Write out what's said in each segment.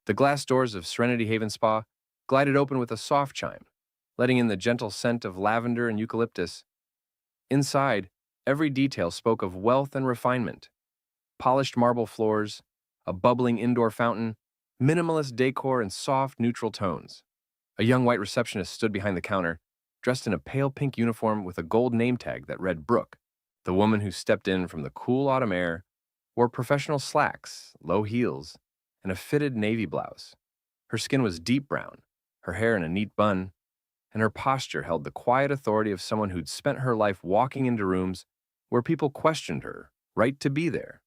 The glass doors of Serenity Haven Spa glided open with a soft chime, letting in the gentle scent of lavender and eucalyptus. Inside, every detail spoke of wealth and refinement. Polished marble floors, a bubbling indoor fountain, minimalist decor and soft, neutral tones. A young white receptionist stood behind the counter, dressed in a pale pink uniform with a gold name tag that read Brooke. The woman who stepped in from the cool autumn air wore professional slacks, low heels, and a fitted navy blouse. Her skin was deep brown, her hair in a neat bun, and her posture held the quiet authority of someone who'd spent her life walking into rooms where people questioned her right to be there.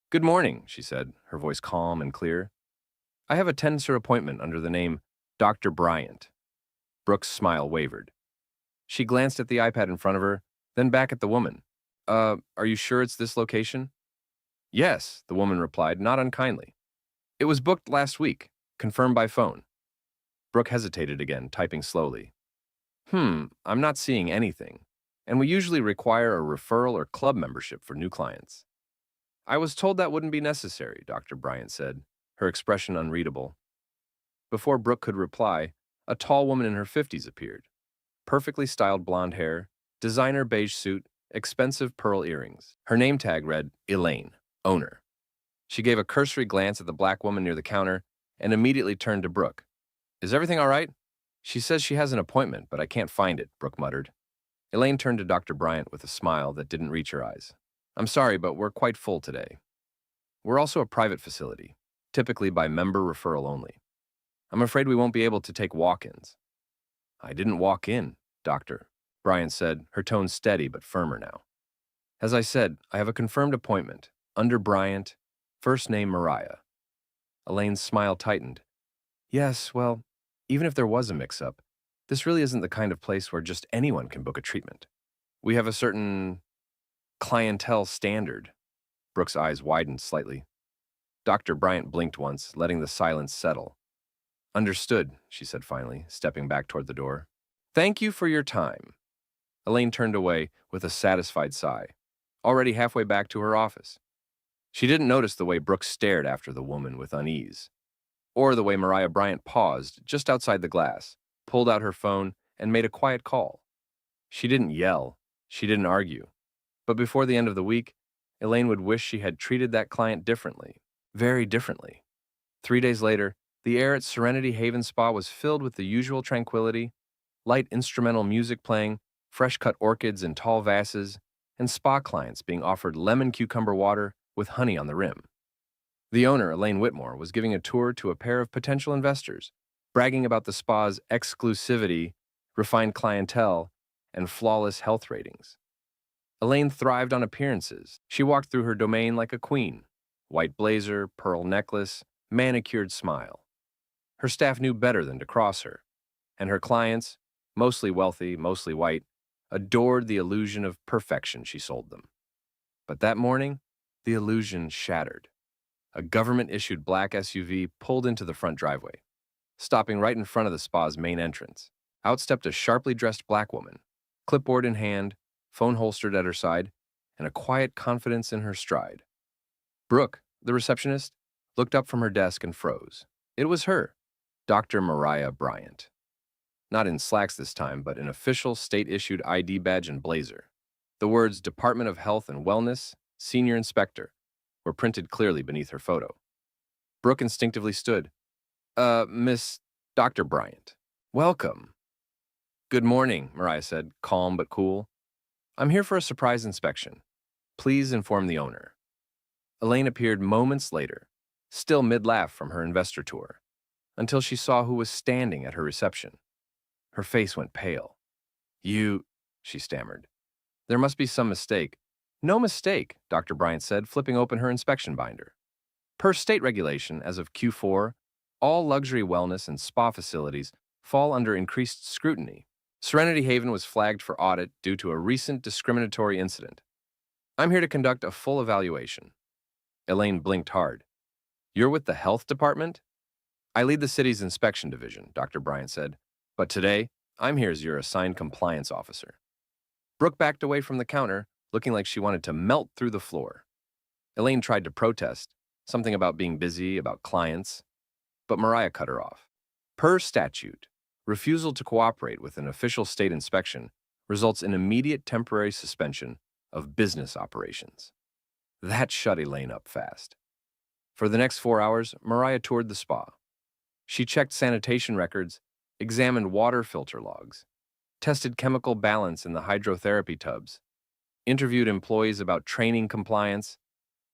"Good morning," she said, her voice calm and clear. "I have a tensor appointment under the name Dr. Bryant." Brooke's smile wavered. She glanced at the iPad in front of her, then back at the woman. Are you sure it's this location?" "Yes," the woman replied, not unkindly. "It was booked last week, confirmed by phone." Brooke hesitated again, typing slowly. I'm not seeing anything, and we usually require a referral or club membership for new clients." "I was told that wouldn't be necessary," Dr. Bryant said, her expression unreadable. Before Brooke could reply, a tall woman in her 50s appeared. Perfectly styled blonde hair, designer beige suit, expensive pearl earrings. Her name tag read Elaine, owner. She gave a cursory glance at the black woman near the counter and immediately turned to Brooke. "Is everything all right?" "She says she has an appointment, but I can't find it," Brooke muttered. Elaine turned to Dr. Bryant with a smile that didn't reach her eyes. "I'm sorry, but we're quite full today. We're also a private facility, typically by member referral only. I'm afraid we won't be able to take walk-ins." "I didn't walk in, Doctor," Bryant said, her tone steady but firmer now. "As I said, I have a confirmed appointment, under Bryant, first name Mariah." Elaine's smile tightened. "Yes, well, even if there was a mix-up, this really isn't the kind of place where just anyone can book a treatment. We have a certain clientele standard." Brooke's eyes widened slightly. Dr. Bryant blinked once, letting the silence settle. "Understood," she said finally, stepping back toward the door. "Thank you for your time." Elaine turned away with a satisfied sigh, already halfway back to her office. She didn't notice the way Brooke stared after the woman with unease, or the way Mariah Bryant paused just outside the glass, pulled out her phone, and made a quiet call. She didn't yell, she didn't argue, but before the end of the week, Elaine would wish she had treated that client differently, very differently. 3 days later, the air at Serenity Haven Spa was filled with the usual tranquility, light instrumental music playing, fresh-cut orchids in tall vases, and spa clients being offered lemon cucumber water with honey on the rim. The owner, Elaine Whitmore, was giving a tour to a pair of potential investors, bragging about the spa's exclusivity, refined clientele, and flawless health ratings. Elaine thrived on appearances. She walked through her domain like a queen. White blazer, pearl necklace, manicured smile. Her staff knew better than to cross her, and her clients, mostly wealthy, mostly white, adored the illusion of perfection she sold them. But that morning, the illusion shattered. A government-issued black SUV pulled into the front driveway. Stopping right in front of the spa's main entrance, out stepped a sharply dressed black woman, clipboard in hand, phone holstered at her side, and a quiet confidence in her stride. Brooke, the receptionist, looked up from her desk and froze. It was her, Dr. Mariah Bryant. Not in slacks this time, but an official state-issued ID badge and blazer. The words Department of Health and Wellness, Senior Inspector, were printed clearly beneath her photo. Brooke instinctively stood. Miss Dr. Bryant. Welcome." "Good morning," Mariah said, calm but cool. "I'm here for a surprise inspection. Please inform the owner." Elaine appeared moments later, still mid-laugh from her investor tour, until she saw who was standing at her reception. Her face went pale. "You," she stammered. "There must be some mistake." "No mistake," Dr. Bryant said, flipping open her inspection binder. "Per state regulation, as of Q4, all luxury wellness and spa facilities fall under increased scrutiny. Serenity Haven was flagged for audit due to a recent discriminatory incident. I'm here to conduct a full evaluation." Elaine blinked hard. "You're with the health department?" "I lead the city's inspection division," Dr. Bryant said, "but today, I'm here as your assigned compliance officer." Brooke backed away from the counter, looking like she wanted to melt through the floor. Elaine tried to protest, something about being busy, about clients. But Mariah cut her off. Per statute, refusal to cooperate with an official state inspection results in immediate temporary suspension of business operations. That shut Elaine up fast. For the next 4 hours, Mariah toured the spa. She checked sanitation records, examined water filter logs, tested chemical balance in the hydrotherapy tubs, interviewed employees about training compliance,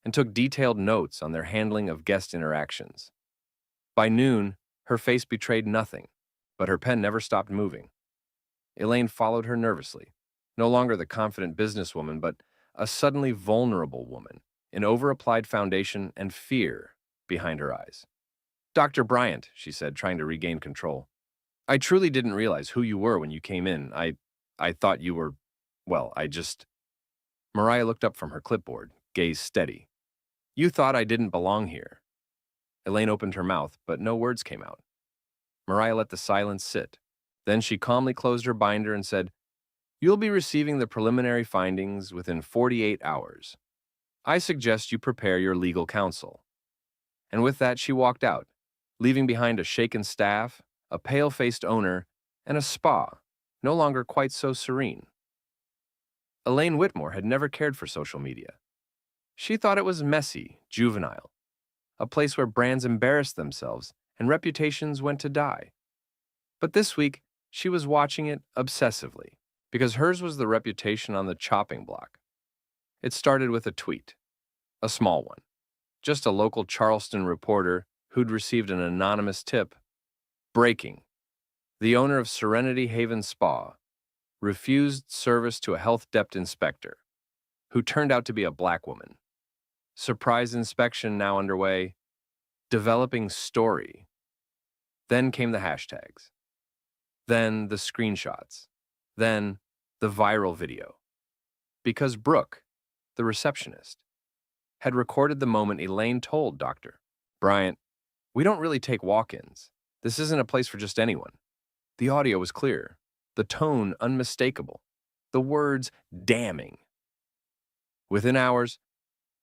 and took detailed notes on their handling of guest interactions. By noon, her face betrayed nothing, but her pen never stopped moving. Elaine followed her nervously, no longer the confident businesswoman, but a suddenly vulnerable woman, in over-applied foundation and fear behind her eyes. "Dr. Bryant," she said, trying to regain control, "I truly didn't realize who you were when you came in. I thought you were, well, I just—" Mariah looked up from her clipboard, gaze steady. "You thought I didn't belong here." Elaine opened her mouth, but no words came out. Mariah let the silence sit. Then she calmly closed her binder and said, "You'll be receiving the preliminary findings within 48 hours. I suggest you prepare your legal counsel." And with that, she walked out, leaving behind a shaken staff, a pale-faced owner, and a spa, no longer quite so serene. Elaine Whitmore had never cared for social media. She thought it was messy, juvenile, a place where brands embarrassed themselves and reputations went to die. But this week, she was watching it obsessively, because hers was the reputation on the chopping block. It started with a tweet, a small one, just a local Charleston reporter who'd received an anonymous tip. Breaking. The owner of Serenity Haven Spa refused service to a health depth inspector, who turned out to be a black woman. Surprise inspection now underway. Developing story. Then came the hashtags. Then the screenshots. Then the viral video. Because Brooke, the receptionist, had recorded the moment Elaine told Dr. Bryant, "We don't really take walk-ins. This isn't a place for just anyone." The audio was clear, the tone unmistakable, the words damning. Within hours,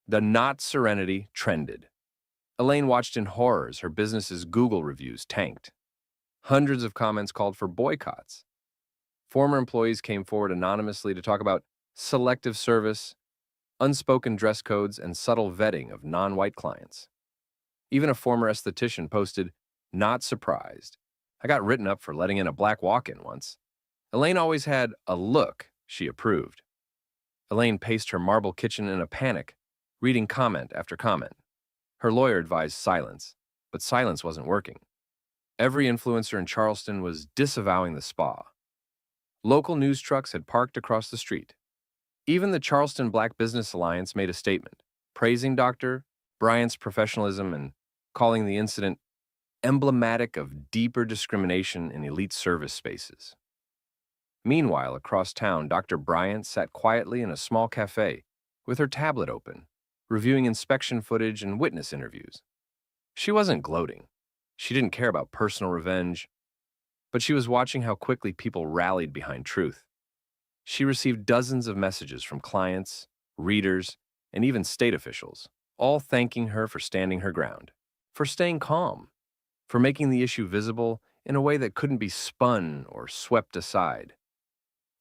the Not Serenity trended. Elaine watched in horror as her business's Google reviews tanked. Hundreds of comments called for boycotts. Former employees came forward anonymously to talk about selective service, unspoken dress codes, and subtle vetting of non-white clients. Even a former esthetician posted, "Not surprised. I got written up for letting in a black walk-in once." Elaine always had a look she approved. Elaine paced her marble kitchen in a panic, reading comment after comment. Her lawyer advised silence, but silence wasn't working. Every influencer in Charleston was disavowing the spa. Local news trucks had parked across the street. Even the Charleston Black Business Alliance made a statement, praising Dr. Bryant's professionalism and calling the incident emblematic of deeper discrimination in elite service spaces. Meanwhile, across town, Dr. Bryant sat quietly in a small cafe with her tablet open, reviewing inspection footage and witness interviews. She wasn't gloating. She didn't care about personal revenge, but she was watching how quickly people rallied behind truth. She received dozens of messages from clients, readers, and even state officials, all thanking her for standing her ground, for staying calm, for making the issue visible in a way that couldn't be spun or swept aside.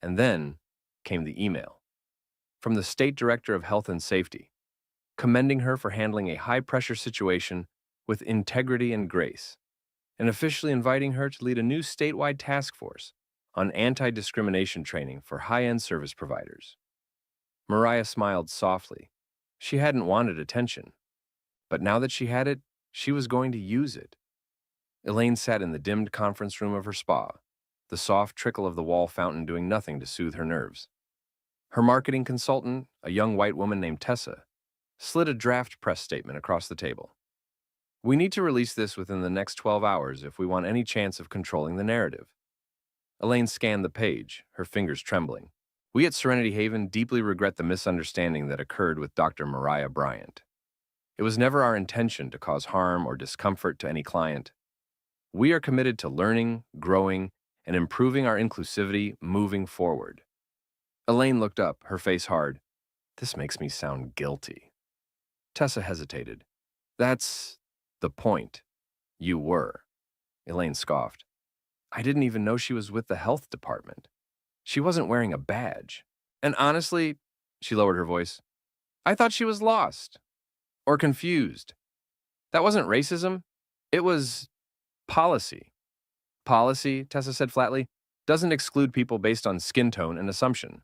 And then came the email from the State Director of Health and Safety, commending her for handling a high-pressure situation with integrity and grace, and officially inviting her to lead a new statewide task force on anti-discrimination training for high-end service providers. Mariah smiled softly. She hadn't wanted attention, but now that she had it, she was going to use it. Elaine sat in the dimmed conference room of her spa, the soft trickle of the wall fountain doing nothing to soothe her nerves. Her marketing consultant, a young white woman named Tessa, slid a draft press statement across the table. "We need to release this within the next 12 hours if we want any chance of controlling the narrative." Elaine scanned the page, her fingers trembling. "We at Serenity Haven deeply regret the misunderstanding that occurred with Dr. Mariah Bryant. It was never our intention to cause harm or discomfort to any client. We are committed to learning, growing, and improving our inclusivity moving forward." Elaine looked up, her face hard. "This makes me sound guilty." Tessa hesitated. "That's the point. You were. Elaine scoffed. I didn't even know she was with the health department. She wasn't wearing a badge. And honestly, she lowered her voice, I thought she was lost or confused. That wasn't racism. It was policy. Policy, Tessa said flatly, doesn't exclude people based on skin tone and assumption.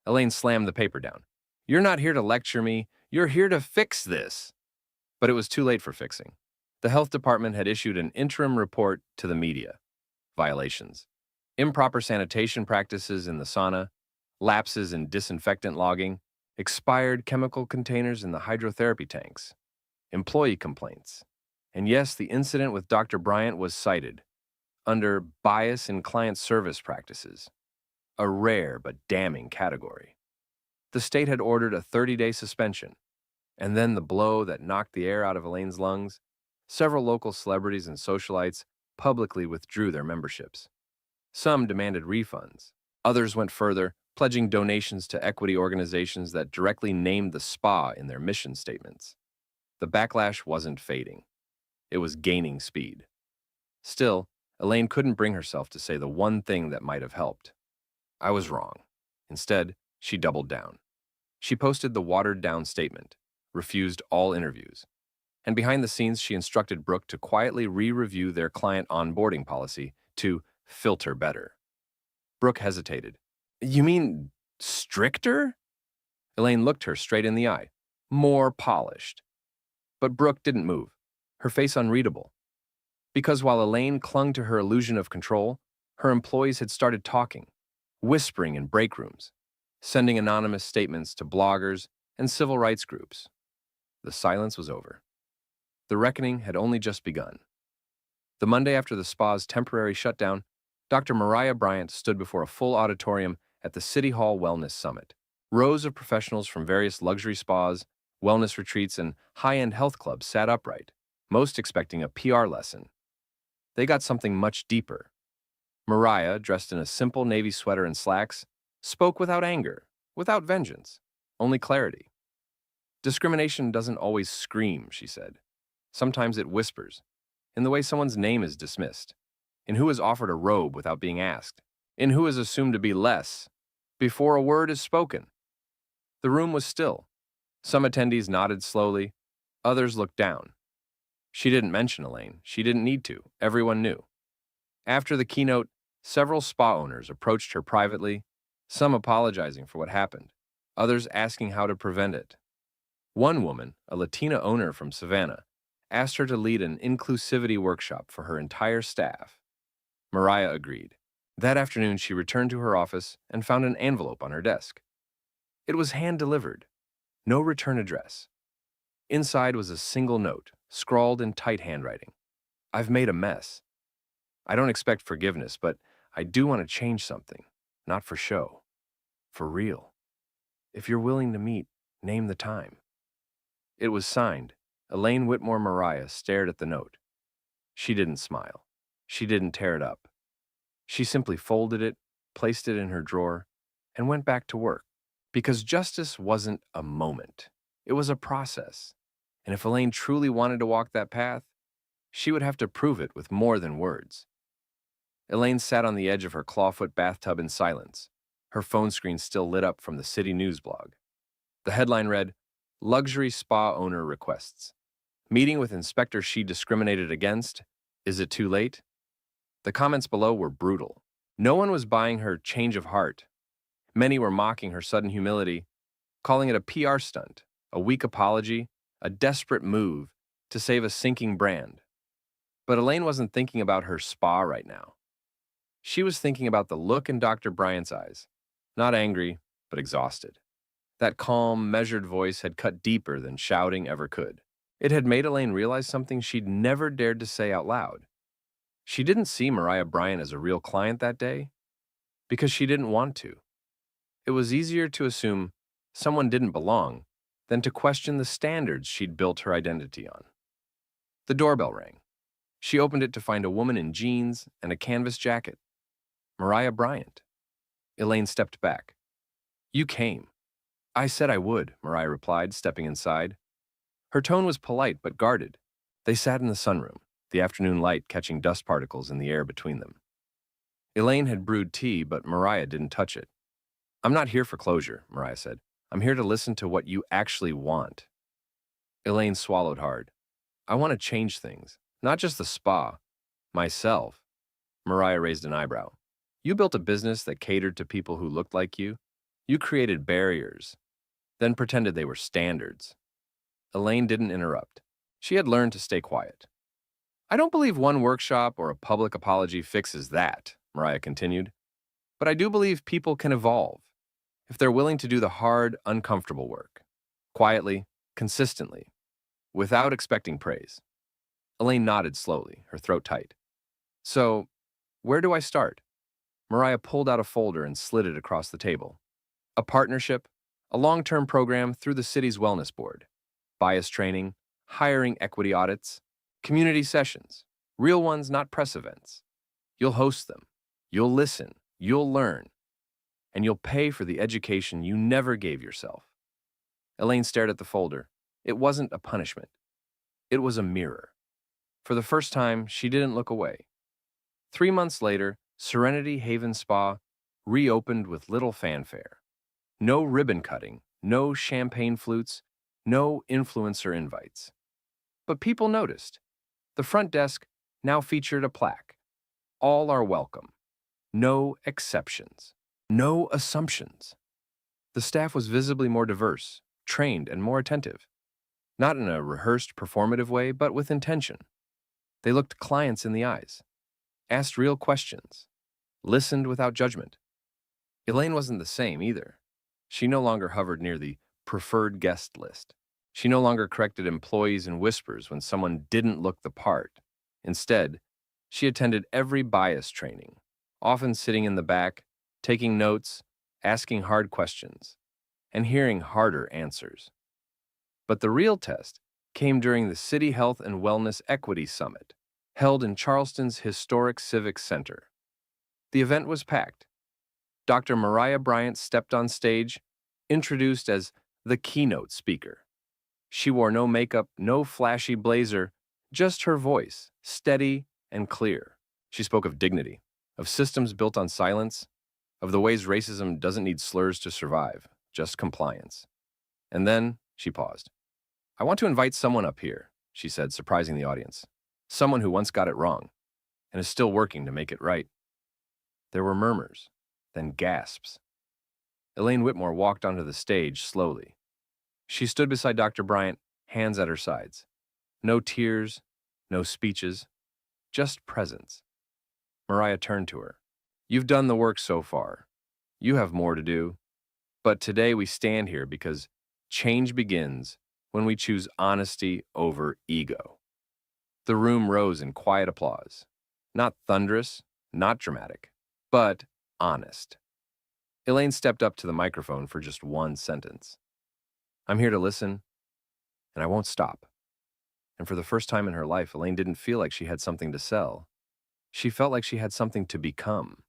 Elaine slammed the paper down. You're not here to lecture me. You're here to fix this. But it was too late for fixing. The health department had issued an interim report to the media. Violations. Improper sanitation practices in the sauna, lapses in disinfectant logging, expired chemical containers in the hydrotherapy tanks, employee complaints. And yes, the incident with Dr. Bryant was cited under bias in client service practices, a rare but damning category. The state had ordered a 30-day suspension, and then the blow that knocked the air out of Elaine's lungs, several local celebrities and socialites publicly withdrew their memberships. Some demanded refunds. Others went further, pledging donations to equity organizations that directly named the spa in their mission statements. The backlash wasn't fading. It was gaining speed. Still, Elaine couldn't bring herself to say the one thing that might have helped. I was wrong. Instead, she doubled down. She posted the watered-down statement, refused all interviews. And behind the scenes, she instructed Brooke to quietly re-review their client onboarding policy to filter better. Brooke hesitated. You mean stricter? Elaine looked her straight in the eye. More polished. But Brooke didn't move, her face unreadable. Because while Elaine clung to her illusion of control, her employees had started talking, whispering in break rooms, sending anonymous statements to bloggers and civil rights groups. The silence was over. The reckoning had only just begun. The Monday after the spa's temporary shutdown, Dr. Mariah Bryant stood before a full auditorium at the City Hall Wellness Summit. Rows of professionals from various luxury spas, wellness retreats, and high-end health clubs sat upright, most expecting a PR lesson. They got something much deeper. Mariah, dressed in a simple navy sweater and slacks, spoke without anger, without vengeance, only clarity. Discrimination doesn't always scream, she said. Sometimes it whispers, in the way someone's name is dismissed, in who is offered a robe without being asked, in who is assumed to be less, before a word is spoken. The room was still. Some attendees nodded slowly, others looked down. She didn't mention Elaine. She didn't need to. Everyone knew. After the keynote, several spa owners approached her privately, some apologizing for what happened, others asking how to prevent it. One woman, a Latina owner from Savannah, asked her to lead an inclusivity workshop for her entire staff. Mariah agreed. That afternoon, she returned to her office and found an envelope on her desk. It was hand-delivered. No return address. Inside was a single note, scrawled in tight handwriting. I've made a mess. I don't expect forgiveness, but I do want to change something. Not for show. For real. If you're willing to meet, name the time. It was signed. Elaine Whitmore Mariah stared at the note. She didn't smile. She didn't tear it up. She simply folded it, placed it in her drawer, and went back to work. Because justice wasn't a moment. It was a process. And if Elaine truly wanted to walk that path, she would have to prove it with more than words. Elaine sat on the edge of her clawfoot bathtub in silence, her phone screen still lit up from the city news blog. The headline read, Luxury Spa Owner Requests. Meeting with inspector she discriminated against. Is it too late? The comments below were brutal. No one was buying her change of heart. Many were mocking her sudden humility, calling it a PR stunt, a weak apology, a desperate move to save a sinking brand. But Elaine wasn't thinking about her spa right now. She was thinking about the look in Dr. Bryant's eyes, not angry, but exhausted. That calm, measured voice had cut deeper than shouting ever could. It had made Elaine realize something she'd never dared to say out loud. She didn't see Mariah Bryant as a real client that day because she didn't want to. It was easier to assume someone didn't belong than to question the standards she'd built her identity on. The doorbell rang. She opened it to find a woman in jeans and a canvas jacket. Mariah Bryant. Elaine stepped back. You came. I said I would, Mariah replied, stepping inside. Her tone was polite but guarded. They sat in the sunroom. the afternoon light catching dust particles in the air between them. Elaine had brewed tea, but Mariah didn't touch it. "I'm not here for closure," Mariah said. "I'm here to listen to what you actually want." Elaine swallowed hard. "I want to change things, not just the spa, myself." Mariah raised an eyebrow. "You built a business that catered to people who looked like you. You created barriers, then pretended they were standards." Elaine didn't interrupt. She had learned to stay quiet. "I don't believe one workshop or a public apology fixes that," Mariah continued. "But I do believe people can evolve if they're willing to do the hard, uncomfortable work, quietly, consistently, without expecting praise." Elaine nodded slowly, her throat tight. "So, where do I start?" Mariah pulled out a folder and slid it across the table. "A partnership, a long-term program through the city's wellness board, bias training, hiring equity audits, community sessions, real ones, not press events. You'll host them, you'll listen, you'll learn, and you'll pay for the education you never gave yourself." Elaine stared at the folder. It wasn't a punishment. It was a mirror. For the first time, she didn't look away. 3 months later, Serenity Haven Spa reopened with little fanfare. No ribbon cutting, no champagne flutes, no influencer invites. But people noticed. The front desk now featured a plaque. "All are welcome. No exceptions. No assumptions." The staff was visibly more diverse, trained, and more attentive. Not in a rehearsed, performative way, but with intention. They looked clients in the eyes, asked real questions, listened without judgment. Elaine wasn't the same either. She no longer hovered near the preferred guest list. She no longer corrected employees in whispers when someone didn't look the part. Instead, she attended every bias training, often sitting in the back, taking notes, asking hard questions, and hearing harder answers. But the real test came during the City Health and Wellness Equity Summit, held in Charleston's historic Civic Center. The event was packed. Dr. Mariah Bryant stepped on stage, introduced as the keynote speaker. She wore no makeup, no flashy blazer, just her voice, steady and clear. She spoke of dignity, of systems built on silence, of the ways racism doesn't need slurs to survive, just compliance. And then she paused. "I want to invite someone up here," she said, surprising the audience. "Someone who once got it wrong and is still working to make it right." There were murmurs, then gasps. Elaine Whitmore walked onto the stage slowly. She stood beside Dr. Bryant, hands at her sides. No tears, no speeches, just presence. Mariah turned to her. "You've done the work so far. You have more to do. But today we stand here because change begins when we choose honesty over ego." The room rose in quiet applause. Not thunderous, not dramatic, but honest. Elaine stepped up to the microphone for just one sentence. "I'm here to listen, and I won't stop." And for the first time in her life, Elaine didn't feel like she had something to sell. She felt like she had something to become.